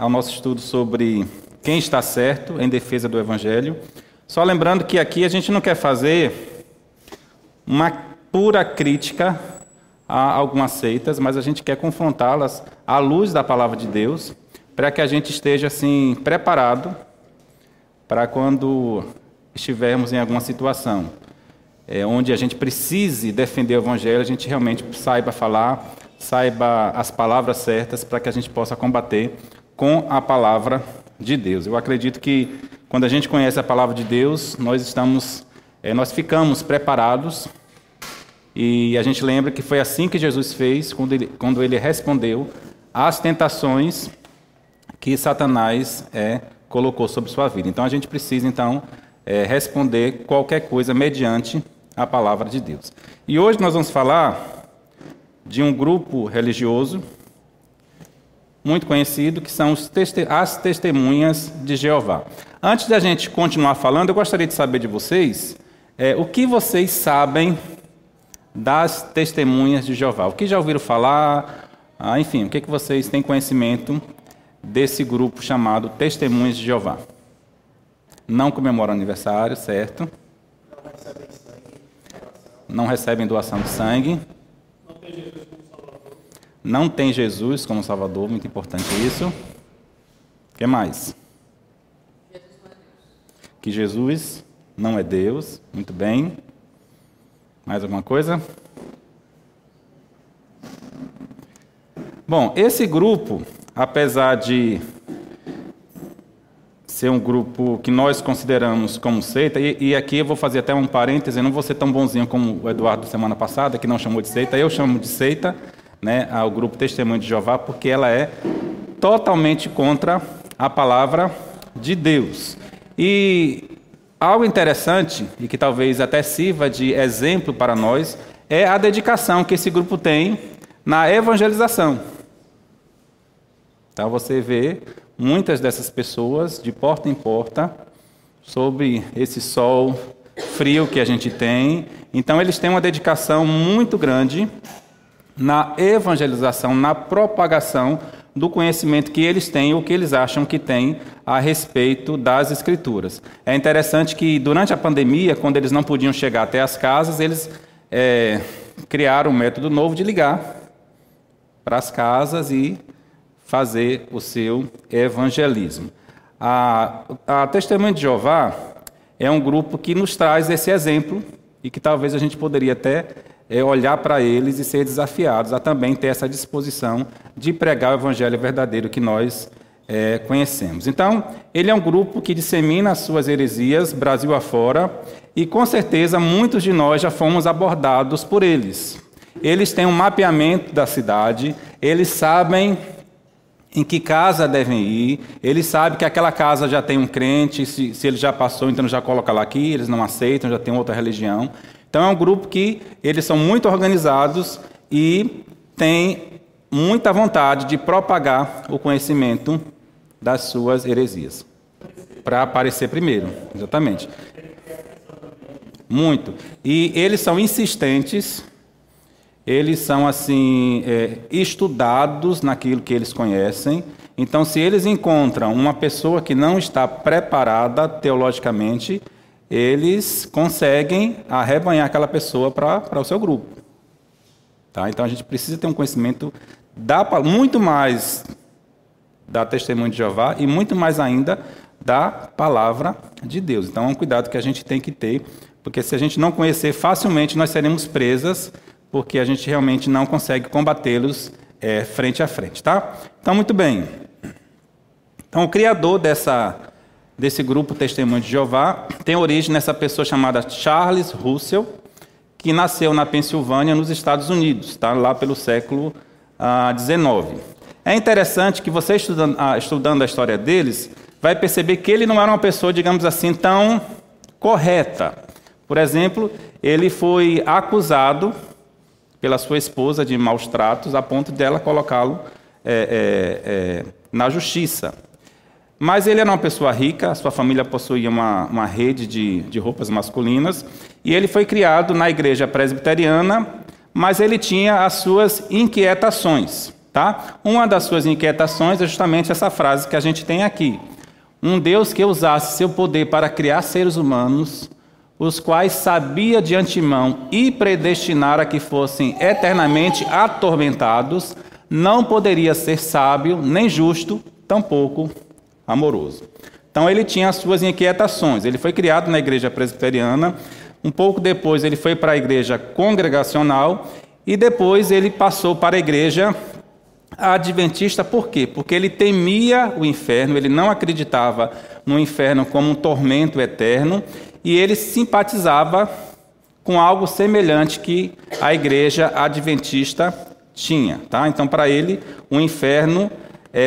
ao nosso estudo sobre quem está certo em defesa do Evangelho. Só lembrando que aqui a gente não quer fazer uma pura crítica a algumas seitas, mas a gente quer confrontá-las à luz da palavra de Deus, para que a gente esteja assim preparado para quando estivermos em alguma situação onde a gente precise defender o Evangelho, a gente realmente saiba falar, saiba as palavras certas para que a gente possa combater com a palavra de Deus. Eu acredito que quando a gente conhece a palavra de Deus, nós ficamos preparados, e a gente lembra que foi assim que Jesus fez quando ele respondeu às tentações que Satanás colocou sobre sua vida. Então a gente precisa responder qualquer coisa mediante a palavra de Deus. E hoje nós vamos falar de um grupo religioso muito conhecido, que são as testemunhas de Jeová. Antes da gente continuar falando, eu gostaria de saber de vocês o que vocês sabem das testemunhas de Jeová. O que já ouviram falar? Enfim, o que vocês têm conhecimento desse grupo chamado Testemunhas de Jeová? Não comemoram aniversário, certo? Não recebem doação de sangue. Não tem Jesus como Salvador, muito importante isso. O que mais? Que Jesus não é Deus, muito bem. Mais alguma coisa? Bom, esse grupo, apesar de ser um grupo que nós consideramos como seita, e aqui eu vou fazer até um parêntese, eu não vou ser tão bonzinho como o Eduardo semana passada, que não chamou de seita, eu chamo de seita, ao grupo Testemunho de Jeová, porque ela é totalmente contra a palavra de Deus. E algo interessante, e que talvez até sirva de exemplo para nós, é a dedicação que esse grupo tem na evangelização. Então você vê muitas dessas pessoas de porta em porta, sob esse sol frio que a gente tem. Então eles têm uma dedicação muito grande na evangelização, na propagação do conhecimento que eles têm, ou que eles acham que têm a respeito das Escrituras. É interessante que durante a pandemia, quando eles não podiam chegar até as casas, eles criaram um método novo de ligar para as casas e fazer o seu evangelismo. A Testemunha de Jeová é um grupo que nos traz esse exemplo e que talvez a gente poderia até olhar para eles e ser desafiados a também ter essa disposição de pregar o evangelho verdadeiro que nós conhecemos. Então, ele é um grupo que dissemina as suas heresias Brasil afora, e com certeza muitos de nós já fomos abordados por eles. Eles têm um mapeamento da cidade, eles sabem em que casa devem ir, eles sabem que aquela casa já tem um crente, se ele já passou, então já coloca lá aqui, eles não aceitam, já tem outra religião. Então é um grupo que eles são muito organizados e têm muita vontade de propagar o conhecimento das suas heresias. Para aparecer primeiro, exatamente. Muito. E eles são insistentes, eles são assim estudados naquilo que eles conhecem. Então, se eles encontram uma pessoa que não está preparada teologicamente, eles conseguem arrebanhar aquela pessoa para o seu grupo. Tá? Então, a gente precisa ter um conhecimento muito mais da Testemunha de Jeová e muito mais ainda da palavra de Deus. Então, é um cuidado que a gente tem que ter, porque se a gente não conhecer, facilmente nós seremos presas, porque a gente realmente não consegue combatê-los frente a frente. Tá? Então, muito bem. Então, o criador desse grupo Testemunho de Jeová tem origem nessa pessoa chamada Charles Russell, que nasceu na Pensilvânia, nos Estados Unidos, tá? Lá pelo século XIX. É interessante que você, estudando a história deles, vai perceber que ele não era uma pessoa, digamos assim, tão correta. Por exemplo, ele foi acusado pela sua esposa de maus tratos, a ponto dela colocá-lo na justiça. Mas ele era uma pessoa rica, a sua família possuía uma rede de roupas masculinas, e ele foi criado na igreja presbiteriana, mas ele tinha as suas inquietações. Tá? Uma das suas inquietações é justamente essa frase que a gente tem aqui. Um Deus que usasse seu poder para criar seres humanos, os quais sabia de antemão e predestinara que fossem eternamente atormentados, não poderia ser sábio, nem justo, tampouco amoroso. Então ele tinha as suas inquietações. Ele foi criado na igreja presbiteriana, um pouco depois ele foi para a igreja congregacional e depois ele passou para a igreja adventista. Por quê? Porque ele temia o inferno, ele não acreditava no inferno como um tormento eterno e ele simpatizava com algo semelhante que a igreja adventista tinha. Tá? Então, para ele, o inferno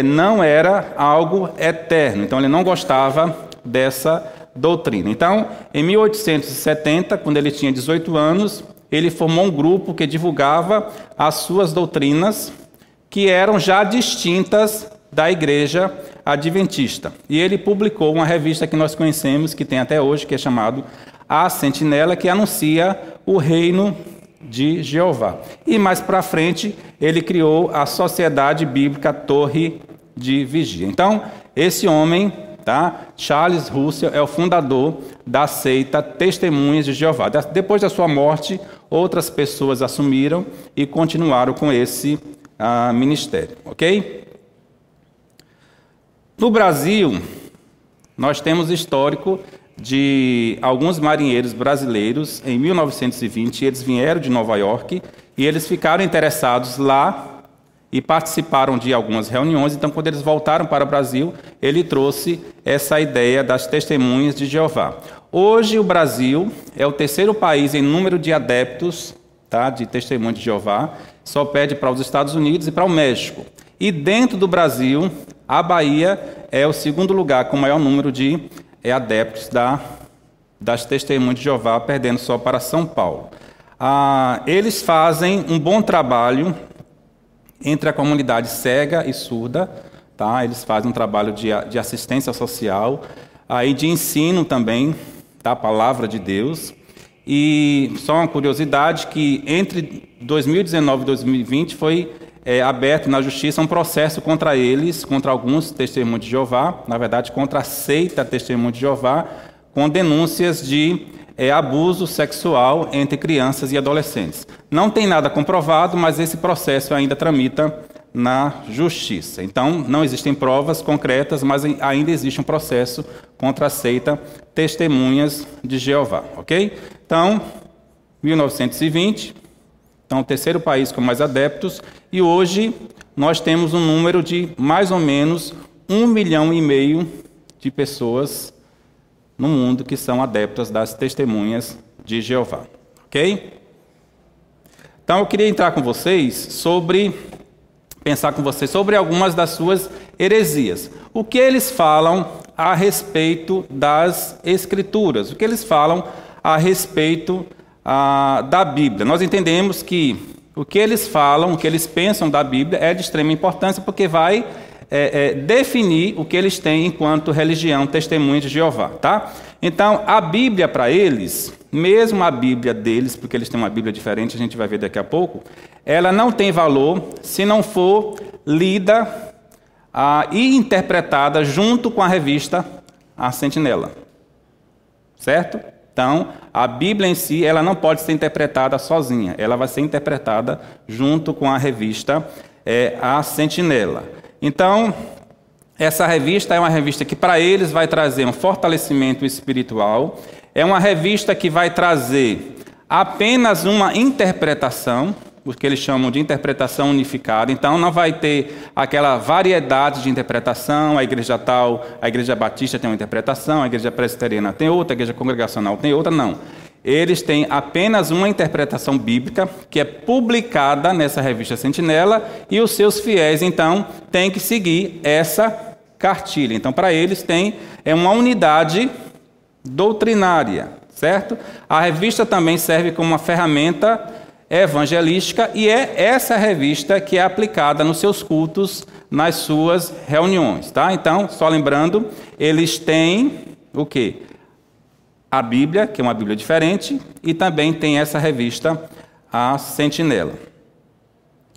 não era algo eterno, então ele não gostava dessa doutrina. Então, em 1870, quando ele tinha 18 anos, ele formou um grupo que divulgava as suas doutrinas, que eram já distintas da igreja adventista. E ele publicou uma revista que nós conhecemos, que tem até hoje, que é chamado A Sentinela, que anuncia o reino de Jeová. E mais para frente, ele criou a Sociedade Bíblica Torre de Vigia. Então, esse homem, tá, Charles Russell, é o fundador da seita Testemunhas de Jeová. Depois da sua morte, outras pessoas assumiram e continuaram com esse ministério, ok? No Brasil, nós temos histórico de alguns marinheiros brasileiros. Em 1920, eles vieram de Nova York e eles ficaram interessados lá e participaram de algumas reuniões. Então, quando eles voltaram para o Brasil, ele trouxe essa ideia das Testemunhas de Jeová. Hoje, o Brasil é o terceiro país em número de adeptos, tá, de Testemunhas de Jeová, só perde para os Estados Unidos e para o México. E dentro do Brasil, a Bahia é o segundo lugar com o maior número de adeptos das Testemunhas de Jeová, perdendo só para São Paulo. Eles fazem um bom trabalho entre a comunidade cega e surda, tá? Eles fazem um trabalho de assistência social, aí de ensino também da palavra de Deus. E só uma curiosidade que entre 2019 e 2020 foi aberto na justiça um processo contra eles, contra alguns Testemunhos de Jeová, na verdade contra a seita Testemunho de Jeová, com denúncias de abuso sexual entre crianças e adolescentes. Não tem nada comprovado, mas esse processo ainda tramita na justiça. Então, não existem provas concretas, mas ainda existe um processo contra a seita Testemunhas de Jeová, ok? Então, 1920, então, o terceiro país com mais adeptos, e hoje nós temos um número de mais ou menos 1,5 milhão de pessoas no mundo que são adeptas das Testemunhas de Jeová, ok? Então, eu queria entrar com vocês pensar com vocês sobre algumas das suas heresias. O que eles falam a respeito das Escrituras? O que eles falam a respeito da Bíblia? Nós entendemos que o que eles falam, o que eles pensam da Bíblia é de extrema importância, porque vai definir o que eles têm enquanto religião, Testemunhas de Jeová, tá? Então, a Bíblia para eles, mesmo a Bíblia deles, porque eles têm uma Bíblia diferente, a gente vai ver daqui a pouco, ela não tem valor se não for lida e interpretada junto com a revista A Sentinela, certo? Então, a Bíblia em si, ela não pode ser interpretada sozinha, ela vai ser interpretada junto com a revista A Sentinela. Então, essa revista é uma revista que para eles vai trazer um fortalecimento espiritual, é uma revista que vai trazer apenas uma interpretação, o que eles chamam de interpretação unificada. Então, não vai ter aquela variedade de interpretação, a igreja tal, a igreja batista tem uma interpretação, a igreja presbiteriana tem outra, a igreja congregacional tem outra, não. Eles têm apenas uma interpretação bíblica, que é publicada nessa revista Sentinela, e os seus fiéis, então, têm que seguir essa cartilha. Então, para eles, tem uma unidade doutrinária, certo? A revista também serve como uma ferramenta evangelística, e é essa revista que é aplicada nos seus cultos, nas suas reuniões, tá? Então, só lembrando, eles têm o quê? A Bíblia, que é uma Bíblia diferente, e também tem essa revista, A Sentinela,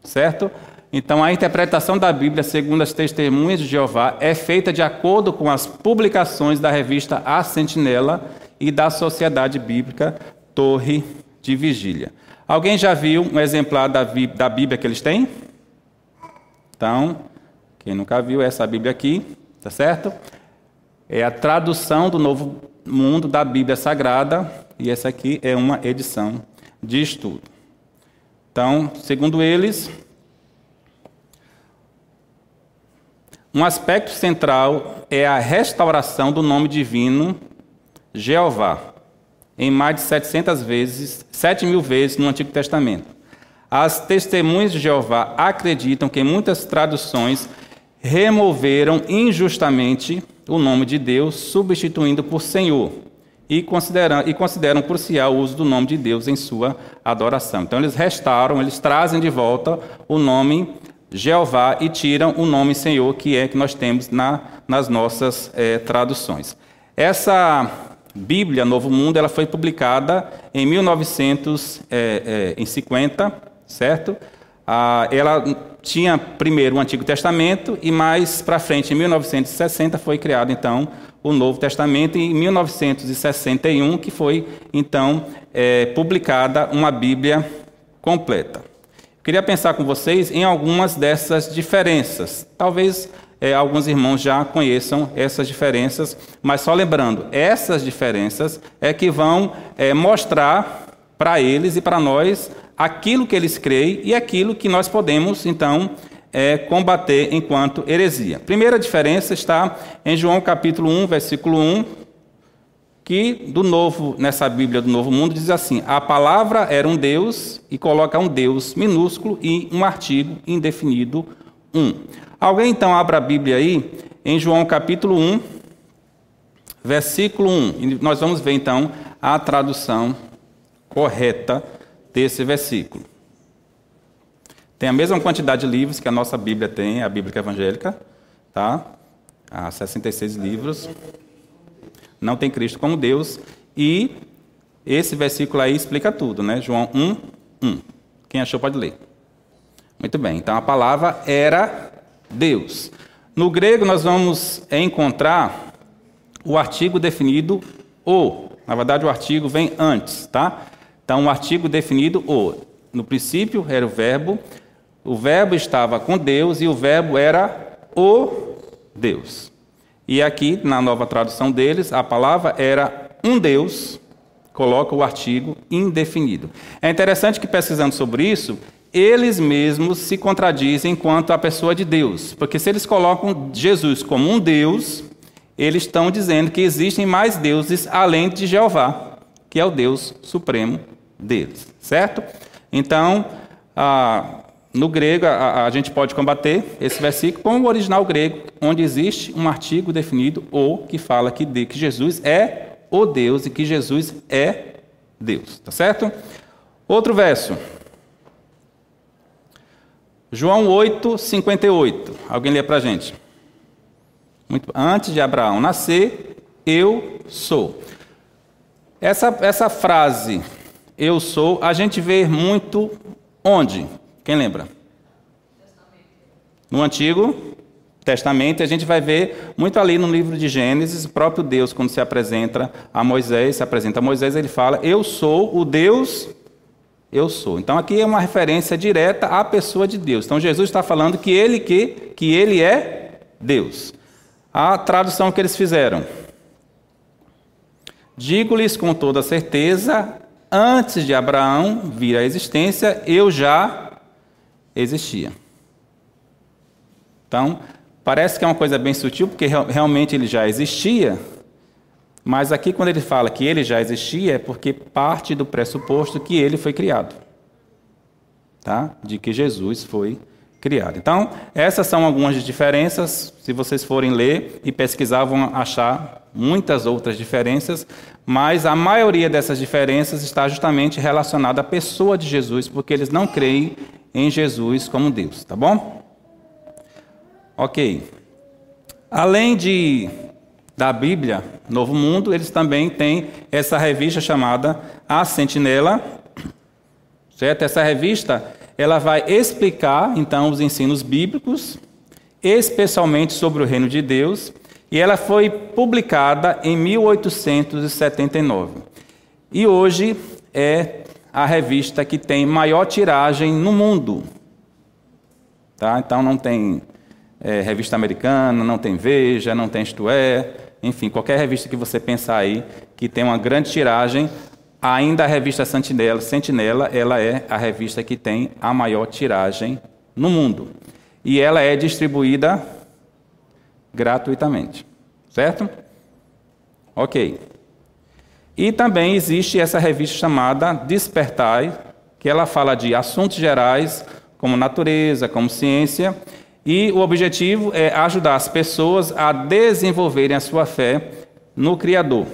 certo? Então, a interpretação da Bíblia, segundo as Testemunhas de Jeová, é feita de acordo com as publicações da revista A Sentinela e da Sociedade Bíblica Torre de Vigília. Alguém já viu um exemplar da Bíblia que eles têm? Então, quem nunca viu essa Bíblia aqui, tá certo? É a tradução do Novo Mundo da Bíblia Sagrada, e essa aqui é uma edição de estudo. Então, segundo eles, um aspecto central é a restauração do nome divino Jeová, em mais de 7.000 vezes no Antigo Testamento. As Testemunhas de Jeová acreditam que muitas traduções removeram injustamente o nome de Deus, substituindo por Senhor, e consideram crucial o uso do nome de Deus em sua adoração. Então, eles restauram, eles trazem de volta o nome Jeová e tiram o nome Senhor, que nós temos nas nossas traduções. Essa Bíblia Novo Mundo, ela foi publicada em 1950, certo? Ela tinha primeiro o Antigo Testamento e mais para frente, em 1960, foi criado então o Novo Testamento, e em 1961 que foi então publicada uma Bíblia completa. Queria pensar com vocês em algumas dessas diferenças. Talvez alguns irmãos já conheçam essas diferenças, mas só lembrando, essas diferenças é que vão mostrar para eles e para nós aquilo que eles creem e aquilo que nós podemos, então, combater enquanto heresia. Primeira diferença está em João capítulo 1, versículo 1, que nessa Bíblia do Novo Mundo diz assim: a palavra era um Deus, e coloca um Deus minúsculo e um artigo indefinido 1. Alguém então abra a Bíblia aí em João capítulo 1, versículo 1. E nós vamos ver então a tradução correta desse versículo. Tem a mesma quantidade de livros que a nossa Bíblia tem, a Bíblia evangélica, tá? Há 66 livros. Não tem Cristo como Deus. E esse versículo aí explica tudo, né? João 1, 1. Quem achou pode ler. Muito bem. Então a palavra era Deus. No grego nós vamos encontrar o artigo definido o. Na verdade o artigo vem antes, tá? Então o artigo definido o. No princípio era o verbo estava com Deus e o verbo era o Deus. E aqui, na nova tradução deles, a palavra era um Deus, coloca o artigo indefinido. É interessante que, pesquisando sobre isso, eles mesmos se contradizem quanto à pessoa de Deus. Porque se eles colocam Jesus como um Deus, eles estão dizendo que existem mais deuses além de Jeová, que é o Deus supremo deles, certo? Então, no grego, a gente pode combater esse versículo com o original grego, onde existe um artigo definido, o, que fala que Jesus é o Deus e que Jesus é Deus. Tá certo? Outro verso. João 8, 58. Alguém lê para a gente. Antes de Abraão nascer, eu sou. Essa frase, eu sou, a gente vê muito onde? Quem lembra? No Antigo Testamento, a gente vai ver muito ali no livro de Gênesis, o próprio Deus, quando se apresenta a Moisés, ele fala, eu sou o Deus, eu sou. Então aqui é uma referência direta à pessoa de Deus. Então Jesus está falando que ele é Deus. A tradução que eles fizeram. Digo-lhes com toda certeza, antes de Abraão vir à existência, eu já existia. Então, parece que é uma coisa bem sutil, porque realmente ele já existia, mas aqui quando ele fala que ele já existia, é porque parte do pressuposto que ele foi criado, tá? De que Jesus foi criado. Então, essas são algumas diferenças. Se vocês forem ler e pesquisar, vão achar muitas outras diferenças, mas a maioria dessas diferenças está justamente relacionada à pessoa de Jesus, porque eles não creem em Jesus como Deus, tá bom? Ok. Além da Bíblia Novo Mundo, eles também têm essa revista chamada A Sentinela, certo? Essa revista, ela vai explicar, então, os ensinos bíblicos, especialmente sobre o reino de Deus, e ela foi publicada em 1879. E hoje é a revista que tem maior tiragem no mundo. Tá? Então não tem revista americana, não tem Veja, não tem Isto É, enfim, qualquer revista que você pensar aí que tem uma grande tiragem, ainda a revista Sentinela, ela é a revista que tem a maior tiragem no mundo. E ela é distribuída gratuitamente, certo? Ok. E também existe essa revista chamada Despertai, que ela fala de assuntos gerais, como natureza, como ciência, e o objetivo é ajudar as pessoas a desenvolverem a sua fé no Criador.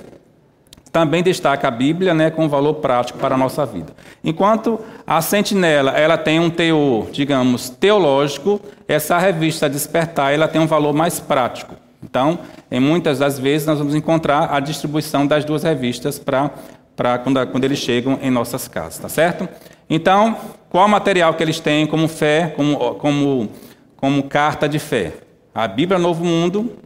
Também destaca a Bíblia, né, com valor prático para a nossa vida. Enquanto a Sentinela ela tem um teor, digamos, teológico, essa revista Despertar ela tem um valor mais prático. Então, em muitas das vezes, nós vamos encontrar a distribuição das duas revistas para quando eles chegam em nossas casas, tá certo? Então, qual o material que eles têm como fé, como carta de fé? A Bíblia Novo Mundo,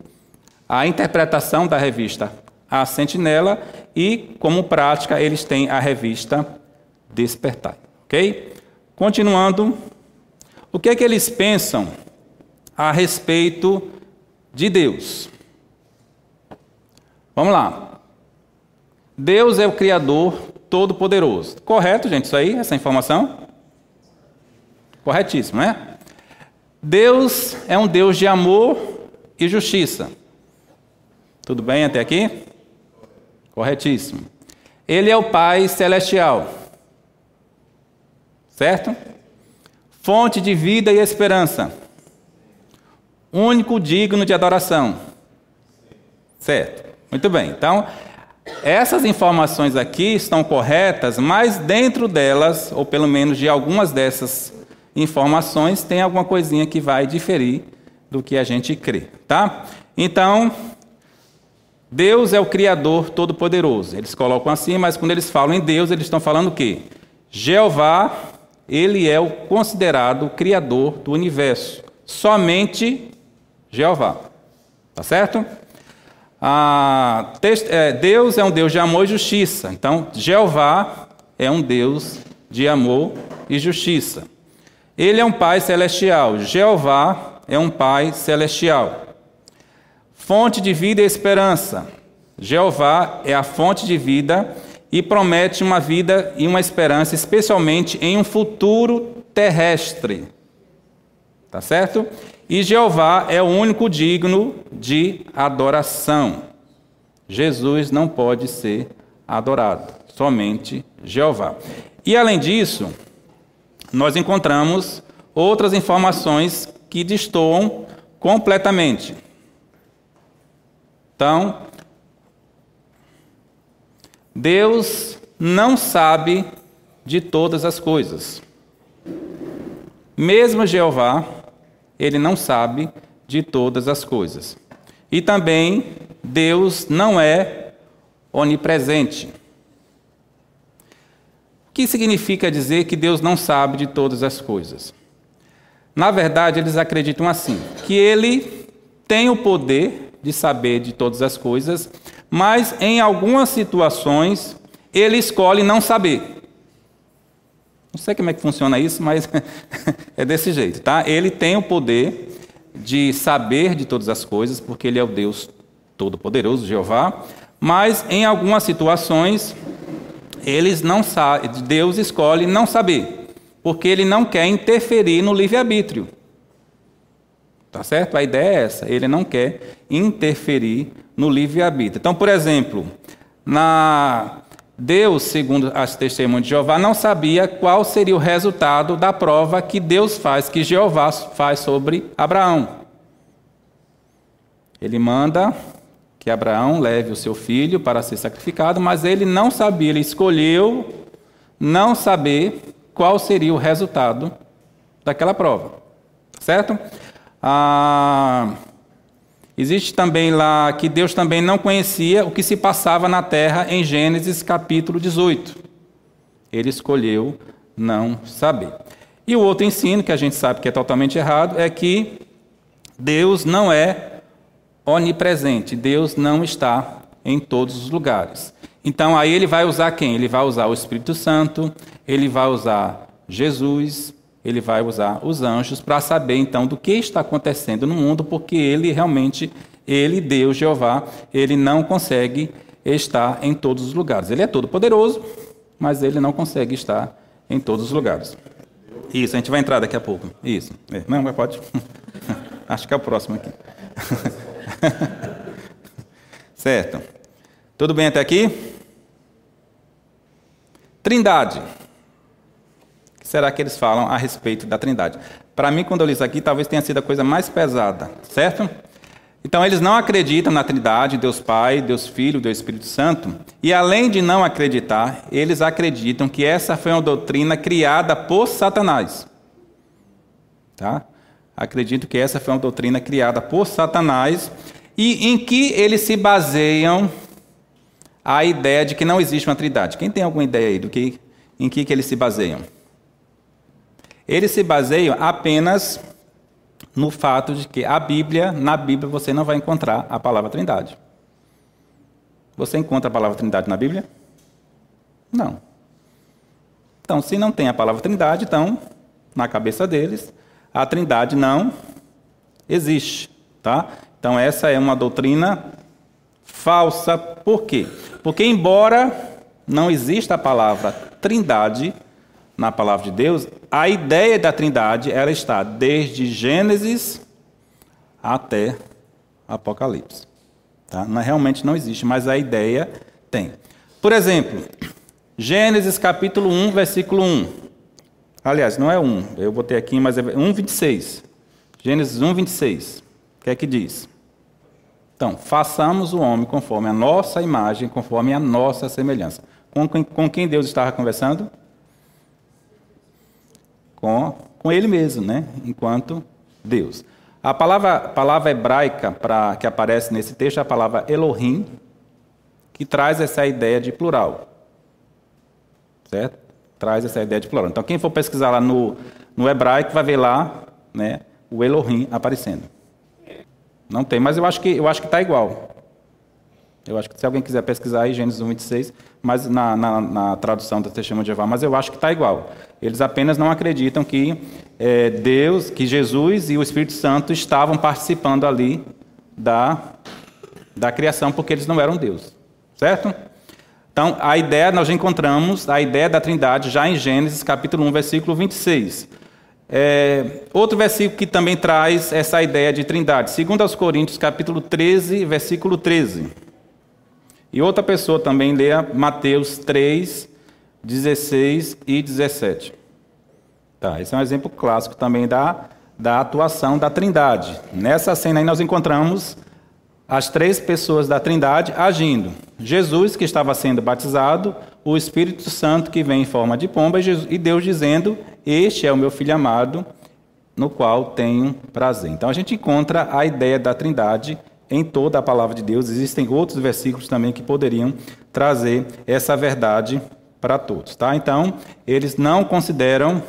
a interpretação da revista A Sentinela e, como prática, eles têm a revista Despertar, ok? Continuando, o que é que eles pensam a respeito de Deus? Vamos lá. Deus é o Criador Todo-Poderoso. Correto, gente, isso aí, essa informação? Corretíssimo, né? Deus é um Deus de amor e justiça. Tudo bem até aqui? Corretíssimo. Ele é o Pai Celestial. Certo? Fonte de vida e esperança. Único digno de adoração. Certo. Muito bem. Então, essas informações aqui estão corretas, mas dentro delas, ou pelo menos de algumas dessas informações, tem alguma coisinha que vai diferir do que a gente crê, tá? Então, Deus é o Criador Todo-Poderoso. Eles colocam assim, mas quando eles falam em Deus, eles estão falando o quê? Jeová, ele é o considerado Criador do universo. Somente Jeová. Tá certo? Deus é um Deus de amor e justiça. Então, Jeová é um Deus de amor e justiça. Ele é um Pai celestial. Jeová é um Pai celestial. Fonte de vida e esperança. Jeová é a fonte de vida e promete uma vida e uma esperança, especialmente em um futuro terrestre. Tá certo? E Jeová é o único digno de adoração. Jesus não pode ser adorado, somente Jeová. E além disso, nós encontramos outras informações que destoam completamente. Então, Deus não sabe de todas as coisas. Mesmo Jeová, ele não sabe de todas as coisas. E também, Deus não é onipresente. O que significa dizer que Deus não sabe de todas as coisas? Na verdade, eles acreditam assim, que ele tem o poder de saber de todas as coisas, mas em algumas situações ele escolhe não saber. Não sei como é que funciona isso, mas é desse jeito, tá? Ele tem o poder de saber de todas as coisas, porque ele é o Deus Todo-Poderoso, Jeová, mas em algumas situações eles não sabem, Deus escolhe não saber, porque ele não quer interferir no livre-arbítrio. Tá certo? A ideia é essa, ele não quer interferir no livre-arbítrio. Então, por exemplo, Deus, segundo as testemunhas de Jeová, não sabia qual seria o resultado da prova que Deus faz, que Jeová faz sobre Abraão. Ele manda que Abraão leve o seu filho para ser sacrificado, mas ele não sabia, ele escolheu não saber qual seria o resultado daquela prova. Certo? Existe também lá que Deus também não conhecia o que se passava na terra em Gênesis capítulo 18. Ele escolheu não saber. E o outro ensino, que a gente sabe que é totalmente errado, é que Deus não é onipresente, Deus não está em todos os lugares. Então, aí ele vai usar quem? Ele vai usar o Espírito Santo, ele vai usar Jesus, ele vai usar os anjos para saber, então, do que está acontecendo no mundo, porque ele realmente, ele, Deus, Jeová, ele não consegue estar em todos os lugares. Ele é todo poderoso, mas ele não consegue estar em todos os lugares. Isso, a gente vai entrar daqui a pouco. Isso. Não, mas pode. Acho que é o próximo aqui. Certo. Tudo bem até aqui? Trindade. O que será que eles falam a respeito da Trindade? Para mim, quando eu li isso aqui, talvez tenha sido a coisa mais pesada, certo? Então, eles não acreditam na Trindade, Deus Pai, Deus Filho, Deus Espírito Santo. E, além de não acreditar, eles acreditam que essa foi uma doutrina criada por Satanás. Tá? Acredito que essa foi uma doutrina criada por Satanás. E em que eles se baseiam a ideia de que não existe uma Trindade? Quem tem alguma ideia aí em que eles se baseiam? Eles se baseiam apenas no fato de que na Bíblia você não vai encontrar a palavra Trindade. Você encontra a palavra Trindade na Bíblia? Não. Então, se não tem a palavra Trindade, então, na cabeça deles, a Trindade não existe, tá? Então, essa é uma doutrina falsa. Por quê? Porque, embora não exista a palavra Trindade na palavra de Deus, a ideia da Trindade, ela está desde Gênesis até Apocalipse. Tá? Realmente não existe, mas a ideia tem. Por exemplo, Gênesis capítulo 1, versículo 1. Aliás, não é 1, eu botei aqui, mas é 1:26. Gênesis 1:26. O que é que diz? Então, façamos o homem conforme a nossa imagem, conforme a nossa semelhança. Com quem Deus estava conversando? Com ele mesmo, né? Enquanto Deus. A palavra hebraica que aparece nesse texto é a palavra Elohim, que traz essa ideia de plural. Certo? Traz essa ideia de plural. Então, quem for pesquisar lá no hebraico vai ver lá, né, o Elohim aparecendo. Não tem, mas eu acho que está igual. Eu acho que se alguém quiser pesquisar aí, Gênesis 1:26, mas na tradução da Testemunha de Jeová, mas eu acho que está igual. Eles apenas não acreditam que Deus, que Jesus e o Espírito Santo estavam participando ali da criação, porque eles não eram Deus. Certo? Então, nós já encontramos a ideia da Trindade já em Gênesis capítulo 1, versículo 26. Outro versículo que também traz essa ideia de Trindade, 2 Coríntios capítulo 13, versículo 13. E outra pessoa também leia Mateus 3, 16 e 17. Tá, esse é um exemplo clássico também da atuação da Trindade. Nessa cena aí nós encontramos as três pessoas da Trindade agindo. Jesus, que estava sendo batizado, o Espírito Santo, que vem em forma de pomba, e Deus dizendo: este é o meu Filho amado, no qual tenho prazer. Então a gente encontra a ideia da Trindade em toda a palavra de Deus. Existem outros versículos também que poderiam trazer essa verdade para todos. Tá? Então, eles não consideram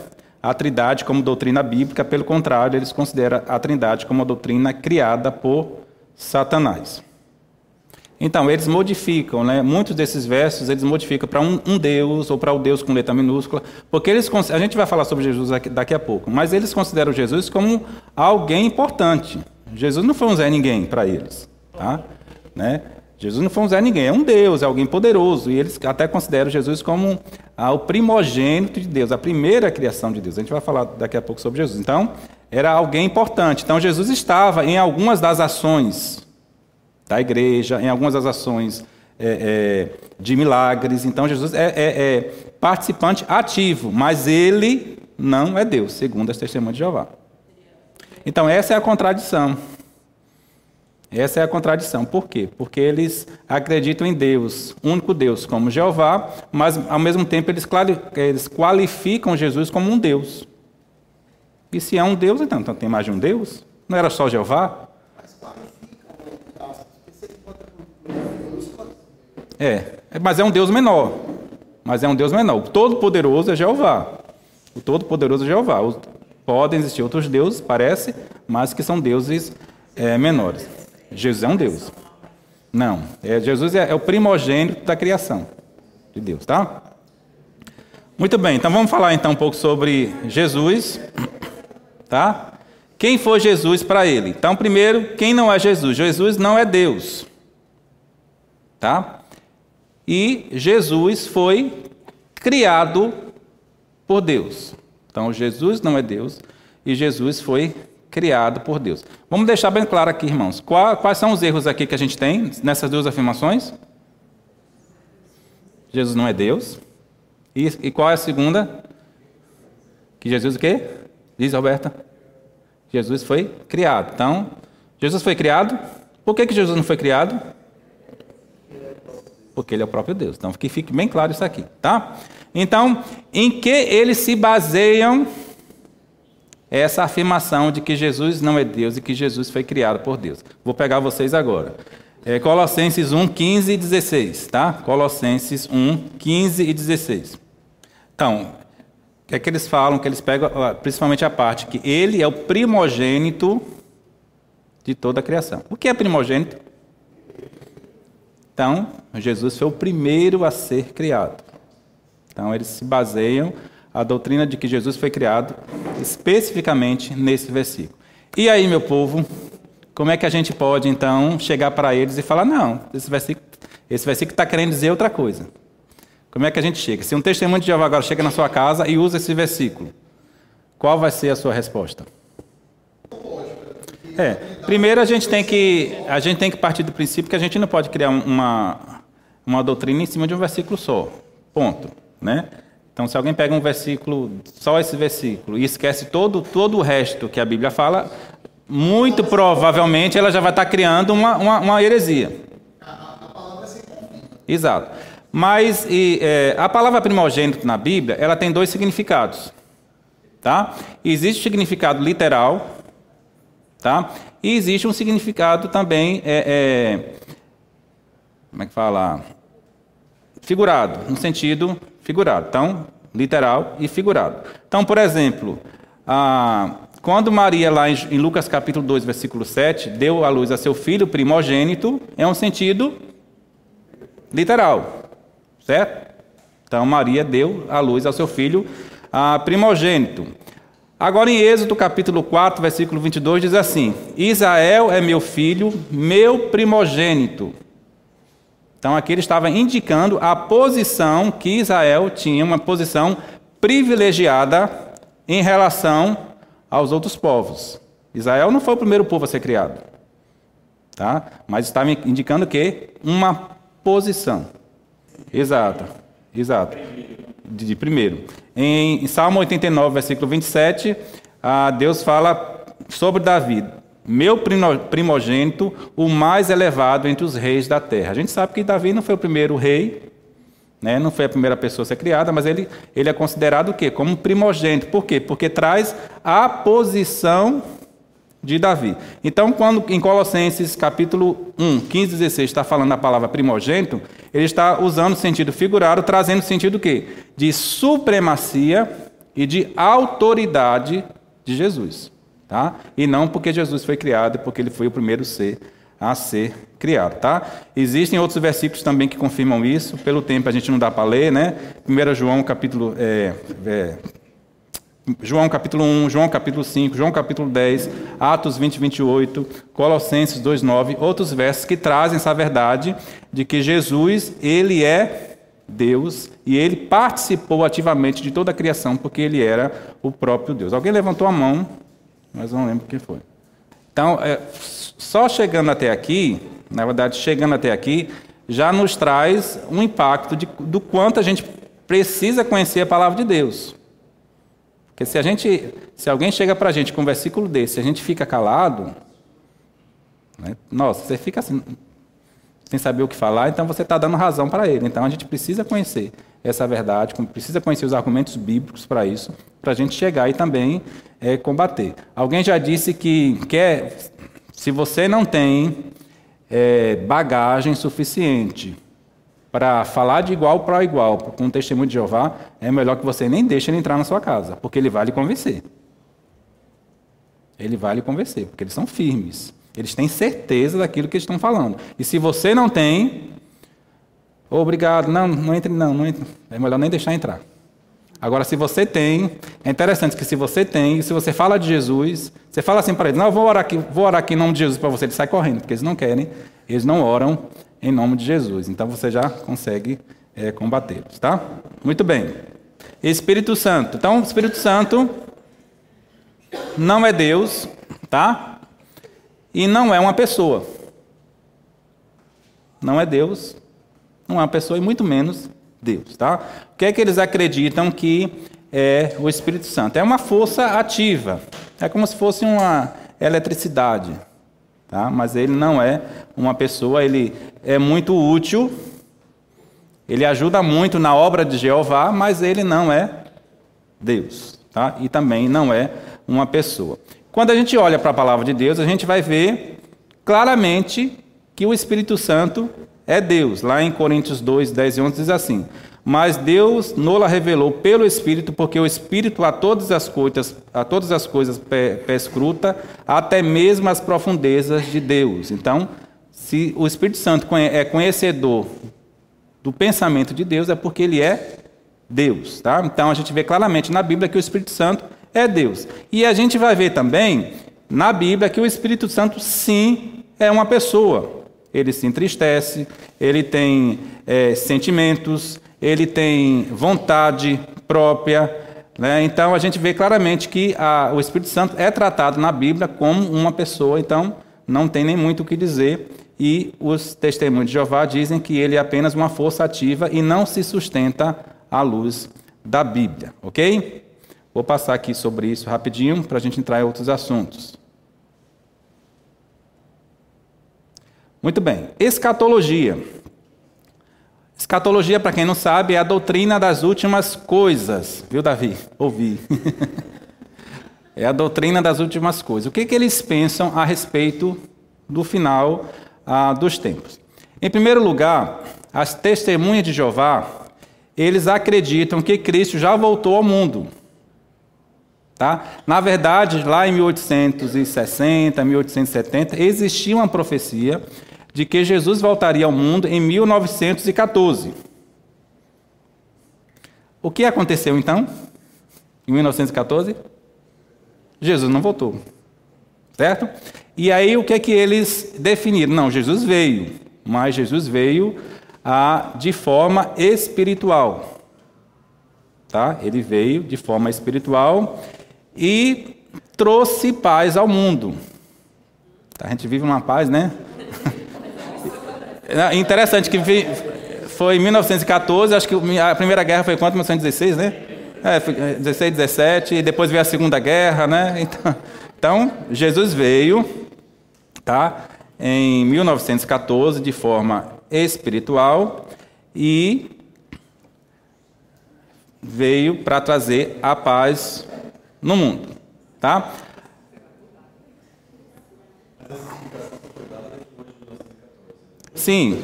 a Trindade como doutrina bíblica, pelo contrário, eles consideram a Trindade como uma doutrina criada por Satanás. Então, eles modificam, né? Muitos desses versos, eles modificam para um Deus, ou para o Deus com letra minúscula, porque a gente vai falar sobre Jesus daqui a pouco, mas eles consideram Jesus como alguém importante. Jesus não foi um Zé Ninguém para eles. Tá? Né? Jesus não foi um Zé Ninguém, é um Deus, é alguém poderoso, e eles até consideram Jesus como o primogênito de Deus, a primeira criação de Deus. A gente vai falar daqui a pouco sobre Jesus. Então, era alguém importante. Então, Jesus estava em algumas das ações da igreja, em algumas das ações de milagres. Então, Jesus é participante ativo, mas ele não é Deus, segundo as Testemunhas de Jeová. Então, essa é a contradição. Essa é a contradição. Por quê? Porque eles acreditam em Deus, único Deus, como Jeová, mas, ao mesmo tempo, eles qualificam Jesus como um Deus. E se é um Deus, então tem mais de um Deus? Não era só Jeová? Mas é um Deus menor. O Todo-Poderoso é Jeová. O Todo-Poderoso Jeová. Podem existir outros deuses, parece, mas que são deuses menores. Jesus é um Deus. Não. Jesus é o primogênito da criação de Deus, tá? Muito bem, então vamos falar então um pouco sobre Jesus, tá? Quem foi Jesus para ele? Então, primeiro, quem não é Jesus? Jesus não é Deus, tá? E Jesus foi criado por Deus. Então, Jesus não é Deus e Jesus foi criado por Deus. Vamos deixar bem claro aqui, irmãos. Quais são os erros aqui que a gente tem nessas duas afirmações? Jesus não é Deus. E qual é a segunda? Que Jesus o quê? Diz, Roberta. Jesus foi criado. Então, Jesus foi criado. Por que Jesus não foi criado? Porque ele é o próprio Deus. Então, que fique bem claro isso aqui, tá? Então, em que eles se baseiam essa afirmação de que Jesus não é Deus e que Jesus foi criado por Deus? Vou pegar vocês agora. Colossenses 1, 15 e 16, tá? Colossenses 1, 15 e 16. Então, o que é que eles falam? Que eles pegam, principalmente a parte que ele é o primogênito de toda a criação. O que é primogênito? Então, Jesus foi o primeiro a ser criado. Então, eles se baseiam a doutrina de que Jesus foi criado especificamente nesse versículo. E aí, meu povo, como é que a gente pode, então, chegar para eles e falar, não, esse versículo está querendo dizer outra coisa? Como é que a gente chega? Se um testemunho de Jeová agora chega na sua casa e usa esse versículo, qual vai ser a sua resposta? Primeiro a gente tem que partir do princípio que a gente não pode criar uma doutrina em cima de um versículo só. Ponto. Né? Então, se alguém pega um versículo, só esse versículo, e esquece todo o resto que a Bíblia fala, muito provavelmente ela já vai estar criando uma heresia. A palavra é sem confim. Exato. Mas a palavra primogênito na Bíblia, ela tem dois significados. Tá? Existe o significado literal, tá? E existe um significado também, como é que fala? Figurado, no sentido figurado. Então, literal e figurado. Então, por exemplo, quando Maria, lá em Lucas capítulo 2, versículo 7, deu à luz a seu filho primogênito, é um sentido literal. Certo? Então, Maria deu à luz ao seu filho primogênito. Agora, em Êxodo, capítulo 4, versículo 22, diz assim: Israel é meu filho, meu primogênito. Então, aqui ele estava indicando a posição que Israel tinha, uma posição privilegiada em relação aos outros povos. Israel não foi o primeiro povo a ser criado, tá? Mas estava indicando o quê? Uma posição. Exato. De primeiro. Em Salmo 89, versículo 27, Deus fala sobre Davi: meu primogênito, o mais elevado entre os reis da terra. A gente sabe que Davi não foi o primeiro rei, né? Não foi a primeira pessoa a ser criada, mas ele é considerado o quê? Como primogênito. Por quê? Porque traz a posição de Davi. Então, quando em Colossenses capítulo 1, 15 e 16 está falando a palavra primogênito, ele está usando o sentido figurado, trazendo o sentido do quê? De supremacia e de autoridade de Jesus. Tá? E não porque Jesus foi criado, porque ele foi o primeiro ser a ser criado. Tá? Existem outros versículos também que confirmam isso. Pelo tempo a gente não dá para ler, né? 1 João capítulo... João capítulo 1, João capítulo 5, João capítulo 10, Atos 20, 28, Colossenses 2, 9, outros versos que trazem essa verdade de que Jesus, ele é Deus e ele participou ativamente de toda a criação porque ele era o próprio Deus. Alguém levantou a mão, mas não lembro quem foi. Então, só chegando até aqui, na verdade, chegando até aqui, já nos traz um impacto do quanto a gente precisa conhecer a palavra de Deus. Porque se alguém chega para a gente com um versículo desse, a gente fica calado, né? Nossa, você fica assim, sem saber o que falar, então você está dando razão para ele. Então a gente precisa conhecer essa verdade, precisa conhecer os argumentos bíblicos para isso, para a gente chegar e também combater. Alguém já disse que se você não tem bagagem suficiente para falar de igual para igual com o testemunho de Jeová, é melhor que você nem deixe ele entrar na sua casa, porque ele vai lhe convencer. Ele vai lhe convencer, porque eles são firmes. Eles têm certeza daquilo que eles estão falando. E se você não tem, obrigado, não entre, não entre. É melhor nem deixar entrar. Agora, se você tem, é interessante que se você tem, se você fala de Jesus, você fala assim para eles, não, eu vou orar aqui em nome de Jesus para você, ele sai correndo, porque eles não querem, eles não oram em nome de Jesus. Então, você já consegue combatê-los, tá? Muito bem. Espírito Santo. Então, o Espírito Santo não é Deus, tá? E não é uma pessoa. Não é Deus, não é uma pessoa e muito menos Deus, tá? O que é que eles acreditam que é o Espírito Santo? É uma força ativa. É como se fosse uma eletricidade, tá? Mas ele não é uma pessoa, ele é muito útil, ele ajuda muito na obra de Jeová, mas ele não é Deus, tá? E também não é uma pessoa. Quando a gente olha para a palavra de Deus, a gente vai ver claramente que o Espírito Santo é Deus. Lá em Coríntios 2, 10 e 11 diz assim: mas Deus nola revelou pelo Espírito, porque o Espírito a todas as coisas perscruta, até mesmo as profundezas de Deus. Então, se o Espírito Santo é conhecedor do pensamento de Deus, é porque ele é Deus, tá? Então, a gente vê claramente na Bíblia que o Espírito Santo é Deus. E a gente vai ver também na Bíblia que o Espírito Santo, sim, é uma pessoa. Ele se entristece, ele tem sentimentos, ele tem vontade própria, né? Então, a gente vê claramente que o Espírito Santo é tratado na Bíblia como uma pessoa, então não tem nem muito o que dizer. E os testemunhos de Jeová dizem que ele é apenas uma força ativa e não se sustenta à luz da Bíblia, ok? Vou passar aqui sobre isso rapidinho para a gente entrar em outros assuntos. Muito bem. Escatologia. Escatologia, para quem não sabe, é a doutrina das últimas coisas. Viu, Davi? Ouvi. É a doutrina das últimas coisas. O que eles pensam a respeito do final dos tempos? Em primeiro lugar, as testemunhas de Jeová, eles acreditam que Cristo já voltou ao mundo. Tá? Na verdade, lá em 1860, 1870, existia uma profecia de que Jesus voltaria ao mundo em 1914. O que aconteceu então? Em 1914? Jesus não voltou. Certo? E aí o que é que eles definiram? Não, Jesus veio, mas Jesus veio de forma espiritual. Tá? Ele veio de forma espiritual e trouxe paz ao mundo. A gente vive uma paz, né? Interessante que foi em 1914, acho que a primeira guerra foi quanto? 1916, né? Foi 16, 17, e depois veio a Segunda Guerra, né? Então Jesus veio, tá? Em 1914, de forma espiritual, e veio para trazer a paz no mundo, tá? Sim,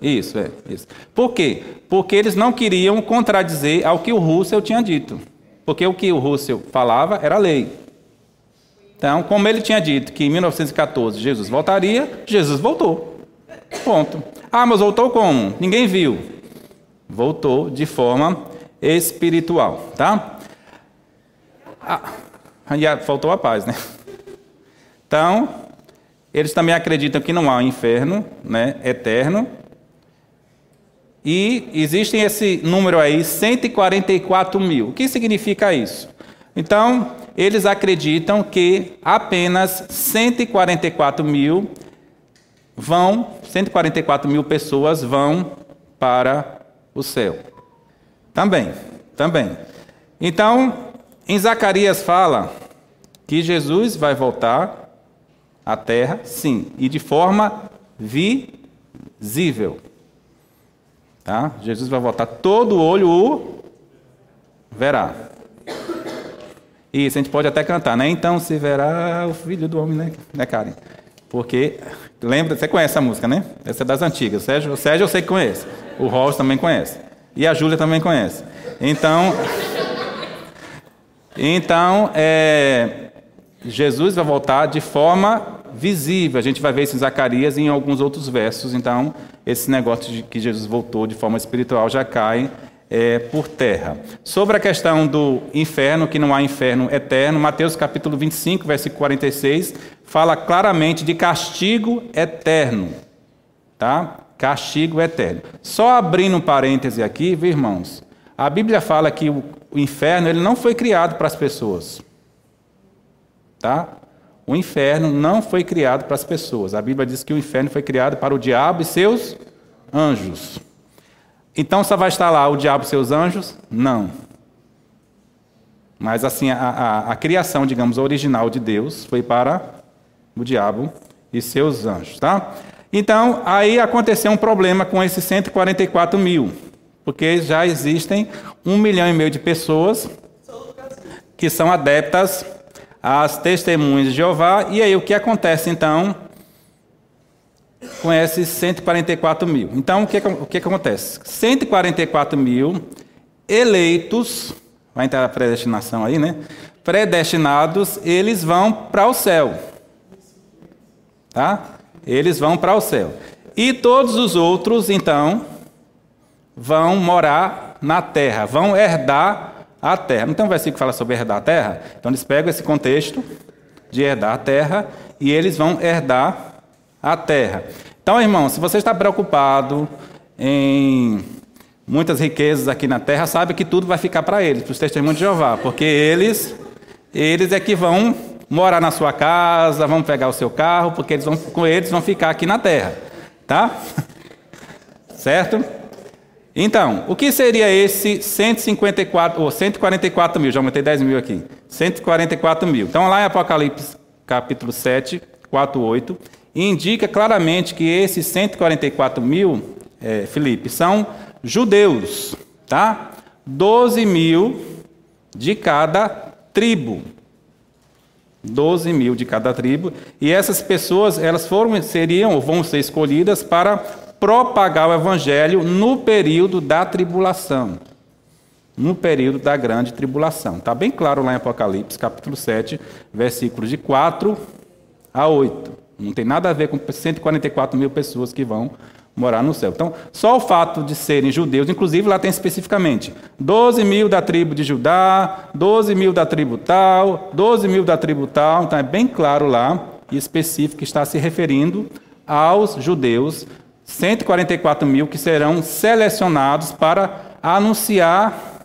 isso. Por quê? Porque eles não queriam contradizer ao que o Russell tinha dito, porque o que o Russell falava era lei. Então, como ele tinha dito que em 1914 Jesus voltaria, Jesus voltou. Ponto. Mas voltou como? Ninguém viu. Voltou de forma espiritual, tá? Faltou a paz, né? Então, eles também acreditam que não há um inferno, né, eterno. E existe esse número aí, 144 mil. O que significa isso? Então, eles acreditam que apenas 144 mil pessoas vão para o céu. Também. Então, em Zacarias fala que Jesus vai voltar à terra, sim, e de forma visível. Tá? Jesus vai voltar, todo olho o verá. Isso, a gente pode até cantar, né? Então se verá o Filho do Homem, né, Karen? Porque Lembra? Você conhece essa música, né? Essa é das antigas. O Sérgio eu sei que conhece. O Ross também conhece. E a Júlia também conhece. Então, Jesus vai voltar de forma visível. A gente vai ver isso em Zacarias e em alguns outros versos. Então, esse negócio de que Jesus voltou de forma espiritual já cai por terra. Sobre a questão do inferno, que não há inferno eterno, Mateus capítulo 25, versículo 46, fala claramente de castigo eterno. Tá? Castigo eterno. Só abrindo um parêntese aqui, viu, irmãos? A Bíblia fala que o inferno ele não foi criado para as pessoas. Tá? O inferno não foi criado para as pessoas. A Bíblia diz que o inferno foi criado para o diabo e seus anjos. Então só vai estar lá o diabo e seus anjos? Não. Mas assim, a criação, digamos, original de Deus foi para o diabo e seus anjos, tá? Então, aí aconteceu um problema com esses 144 mil, porque já existem 1,5 milhão de pessoas que são adeptas às testemunhas de Jeová. E aí o que acontece então com esses 144 mil? Então, o que acontece? 144 mil eleitos, vai entrar a predestinação aí, né? Predestinados, eles vão para o céu. Tá? Eles vão para o céu. E todos os outros, então, vão morar na terra, vão herdar a terra. Não tem um versículo que fala sobre herdar a terra? Então, eles pegam esse contexto de herdar a terra e eles vão herdar a terra. Então, irmão, se você está preocupado em muitas riquezas aqui na terra, sabe que tudo vai ficar para eles, para os testemunhos de Jeová, porque eles é que vão morar na sua casa, vão pegar o seu carro, porque com eles vão ficar aqui na terra, tá? Certo? Então, o que seria esse 154, ou 144 mil? Já aumentei 10 mil aqui. 144 mil. Então, lá em Apocalipse, capítulo 7, 4, 8, indica claramente que esses 144 mil, Felipe, são judeus, tá? 12 mil de cada tribo. 12 mil de cada tribo. E essas pessoas, elas seriam ou vão ser escolhidas para propagar o evangelho no período da tribulação. No período da grande tribulação. Está bem claro lá em Apocalipse, capítulo 7, versículos de 4 a 8. Não tem nada a ver com 144 mil pessoas que vão morar no céu. Então, só o fato de serem judeus, inclusive lá tem especificamente 12 mil da tribo de Judá, 12 mil da tribo tal, 12 mil da tribo tal. Então, é bem claro lá e específico que está se referindo aos judeus, 144 mil que serão selecionados para anunciar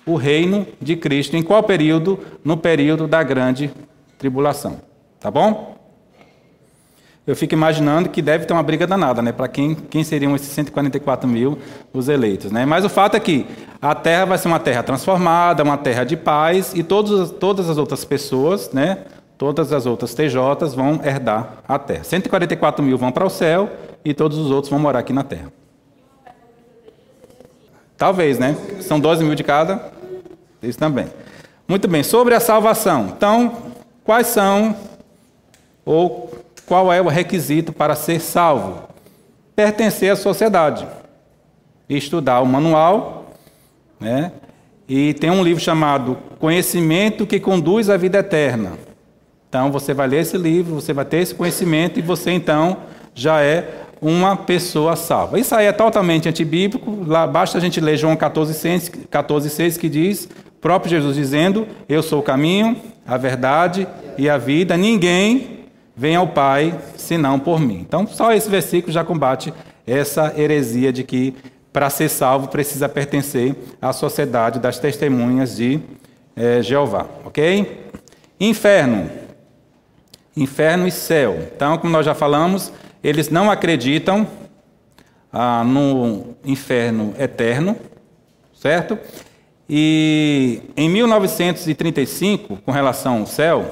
o reino de Cristo. Em qual período? No período da grande tribulação. Tá bom? Eu fico imaginando que deve ter uma briga danada, né? Para quem seriam esses 144 mil os eleitos, né? Mas o fato é que a terra vai ser uma terra transformada, uma terra de paz, e todas as outras pessoas, né? Todas as outras TJs vão herdar a terra. 144 mil vão para o céu e todos os outros vão morar aqui na terra. Talvez, né? São 12 mil de cada. Isso também. Muito bem. Sobre a salvação. Então, quais são ou qual é o requisito para ser salvo? Pertencer à sociedade. Estudar o manual, né? E tem um livro chamado Conhecimento que Conduz à Vida Eterna. Então, você vai ler esse livro, você vai ter esse conhecimento e você, então, já é uma pessoa salva. Isso aí é totalmente antibíblico. Lá basta a gente ler João 14,6, que diz, próprio Jesus dizendo, eu sou o caminho, a verdade e a vida. Ninguém vem ao Pai, senão por mim. Então, só esse versículo já combate essa heresia de que, para ser salvo, precisa pertencer à sociedade das testemunhas de Jeová. Ok? Inferno. Inferno e céu. Então, como nós já falamos, eles não acreditam no inferno eterno, certo? E em 1935, com relação ao céu,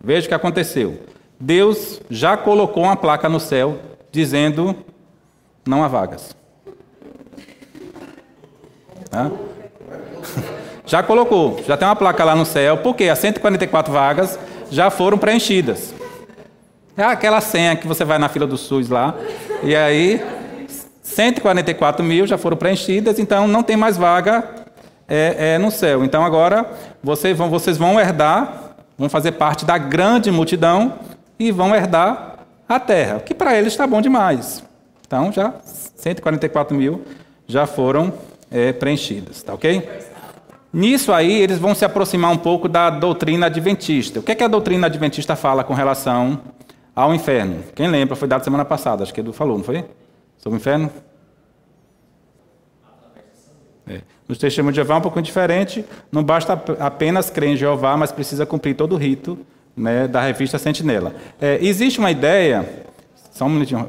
veja o que aconteceu. Deus já colocou uma placa no céu dizendo não há vagas. Tá? Já colocou, já tem uma placa lá no céu, porque as 144 vagas já foram preenchidas. É aquela senha que você vai na fila do SUS lá, e aí 144 mil já foram preenchidas, então não tem mais vaga no céu. Então agora vocês vão herdar, vão fazer parte da grande multidão e vão herdar a terra, que para eles está bom demais. Então já 144 mil já foram preenchidas, tá ok? Nisso aí eles vão se aproximar um pouco da doutrina adventista. O que é que a doutrina adventista fala com relação ao inferno? Quem lembra? Foi dado semana passada, acho que Edu falou, não foi? Sobre o inferno? Nos testemunhos de Jeová é um pouquinho diferente, não basta apenas crer em Jeová, mas precisa cumprir todo o rito, né, da revista Sentinela. Existe uma ideia, só um minutinho,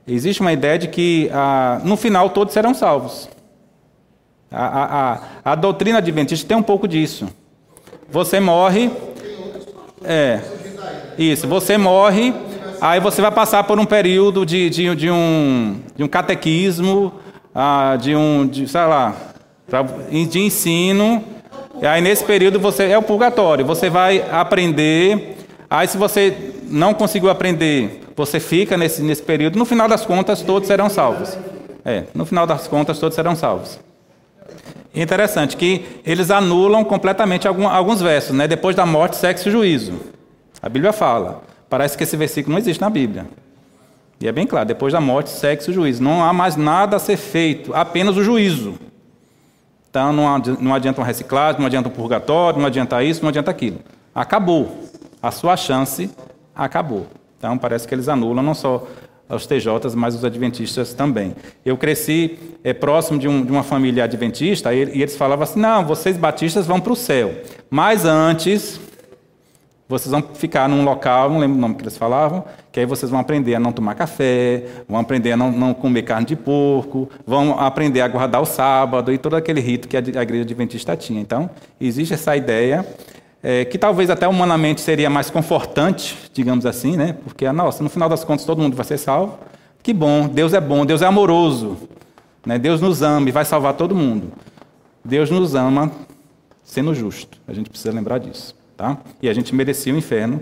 existe uma ideia de que no final todos serão salvos. A doutrina adventista tem um pouco disso. Você morre, você morre, aí você vai passar por um período de um catequismo, de ensino, e aí nesse período é o purgatório, você vai aprender, aí se você não conseguiu aprender, você fica nesse período, no final das contas todos serão salvos. No final das contas todos serão salvos. Interessante que eles anulam completamente alguns versos, né? Depois da morte, sexo e juízo. A Bíblia fala. Parece que esse versículo não existe na Bíblia. E é bem claro, depois da morte, sexo e juízo. Não há mais nada a ser feito, apenas o juízo. Então não adianta uma reciclagem, não adianta um purgatório, não adianta isso, não adianta aquilo. Acabou. A sua chance acabou. Então parece que eles anulam não só os TJs, mas os adventistas também. Eu cresci próximo de uma família adventista, e eles falavam assim, não, vocês batistas vão para o céu, mas antes vocês vão ficar num local, não lembro o nome que eles falavam, que aí vocês vão aprender a não tomar café, vão aprender a não comer carne de porco, vão aprender a guardar o sábado e todo aquele rito que a igreja adventista tinha. Então, existe essa ideia, que talvez até humanamente seria mais confortante, digamos assim, né? Porque, nossa, no final das contas todo mundo vai ser salvo. Que bom, Deus é amoroso, né? Deus nos ama e vai salvar todo mundo. Deus nos ama sendo justo, a gente precisa lembrar disso, tá? E a gente merecia o inferno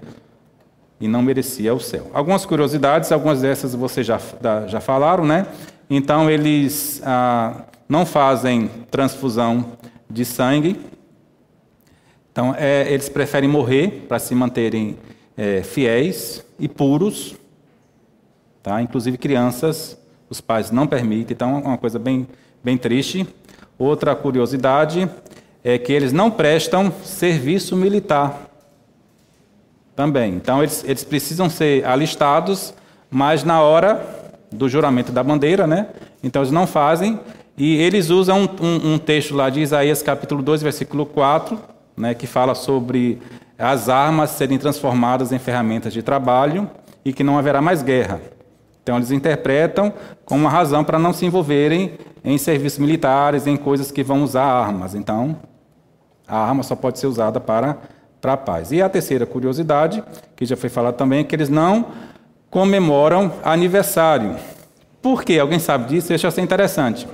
e não merecia o céu. Algumas curiosidades, algumas dessas vocês já falaram, né? Então, eles não fazem transfusão de sangue. Então, eles preferem morrer para se manterem fiéis e puros, tá? Inclusive crianças, os pais não permitem, então é uma coisa bem, bem triste. Outra curiosidade é que eles não prestam serviço militar também. Então, eles precisam ser alistados, mas na hora do juramento da bandeira, né? Então, eles não fazem, e eles usam um texto lá de Isaías, capítulo 2, versículo 4, né, que fala sobre as armas serem transformadas em ferramentas de trabalho e que não haverá mais guerra. Então, eles interpretam como uma razão para não se envolverem em serviços militares, em coisas que vão usar armas. Então, a arma só pode ser usada para a paz. E a terceira curiosidade, que já foi falado também, é que eles não comemoram aniversário. Por quê? Alguém sabe disso? Eu achei interessante.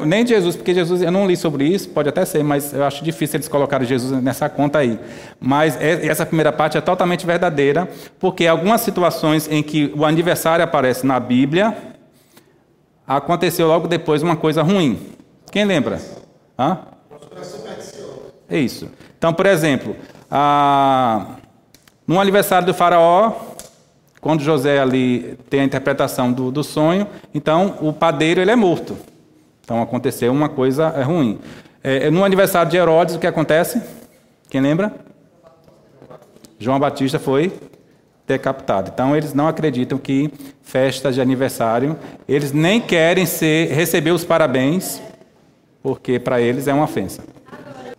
Nem Jesus, porque Jesus, eu não li sobre isso, pode até ser, mas eu acho difícil eles colocarem Jesus nessa conta aí. Mas essa primeira parte é totalmente verdadeira, porque algumas situações em que o aniversário aparece na Bíblia, aconteceu logo depois uma coisa ruim. Quem lembra? É isso. Então, por exemplo, no aniversário do faraó, quando José ali tem a interpretação do sonho, então o padeiro ele é morto. Então aconteceu uma coisa ruim. No aniversário de Herodes, o que acontece? Quem lembra? João Batista foi decapitado. Então eles não acreditam que festas de aniversário, eles nem querem receber os parabéns, porque para eles é uma ofensa.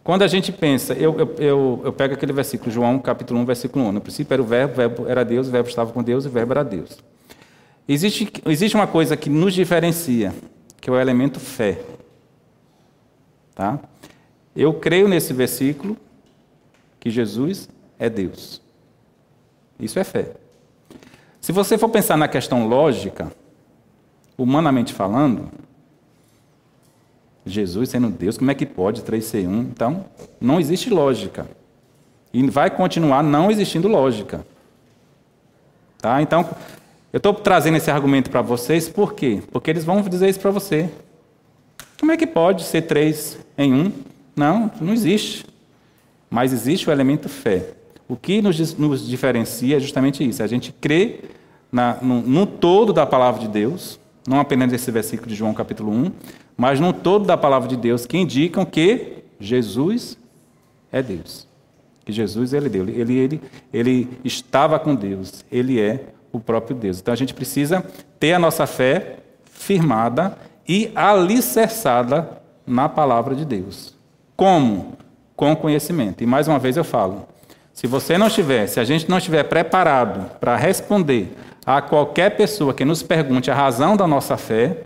Quando a gente pensa, eu pego aquele versículo, João capítulo 1, versículo 1. No princípio era o verbo era Deus, o verbo estava com Deus e o verbo era Deus. Existe uma coisa que nos diferencia, que é o elemento fé. Tá? Eu creio nesse versículo que Jesus é Deus. Isso é fé. Se você for pensar na questão lógica, humanamente falando, Jesus sendo Deus, como é que pode 3 ser 1? Então, não existe lógica. E vai continuar não existindo lógica. Tá? Então, eu estou trazendo esse argumento para vocês, por quê? Porque eles vão dizer isso para você. Como é que pode ser 3 em 1? Não existe. Mas existe o elemento fé. O que nos diferencia é justamente isso. A gente crê no todo da palavra de Deus, não apenas nesse versículo de João capítulo 1, mas no todo da palavra de Deus, que indicam que Jesus é Deus. Que Jesus ele é Deus. Ele estava com Deus. Ele é o próprio Deus. Então a gente precisa ter a nossa fé firmada e alicerçada na palavra de Deus. Como? Com conhecimento. E mais uma vez eu falo, se a gente não estiver preparado para responder a qualquer pessoa que nos pergunte a razão da nossa fé,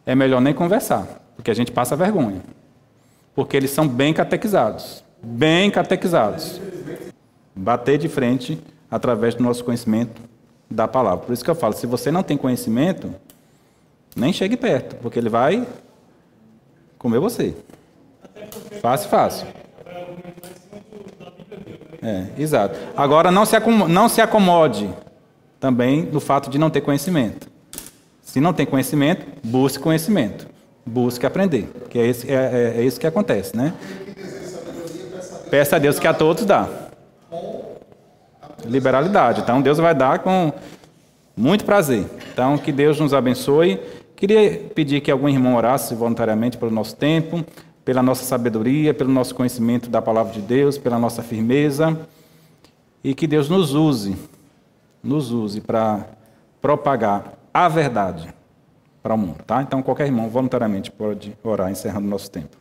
é melhor nem conversar, porque a gente passa vergonha. Porque eles são bem catequizados. Bem catequizados. Bater de frente através do nosso conhecimento da palavra. Por isso que eu falo, se você não tem conhecimento, nem chegue perto, porque ele vai comer você. Fácil. Exato. Agora, não se acomode também no fato de não ter conhecimento. Se não tem conhecimento, busque conhecimento. Busque aprender, que é isso que acontece, né? Peça a Deus que a todos dá. Liberalidade. Então, Deus vai dar com muito prazer. Então, que Deus nos abençoe. Queria pedir que algum irmão orasse voluntariamente pelo nosso tempo, pela nossa sabedoria, pelo nosso conhecimento da palavra de Deus, pela nossa firmeza, e que Deus nos use para propagar a verdade para o mundo, tá? Então, qualquer irmão voluntariamente pode orar, encerrando o nosso tempo.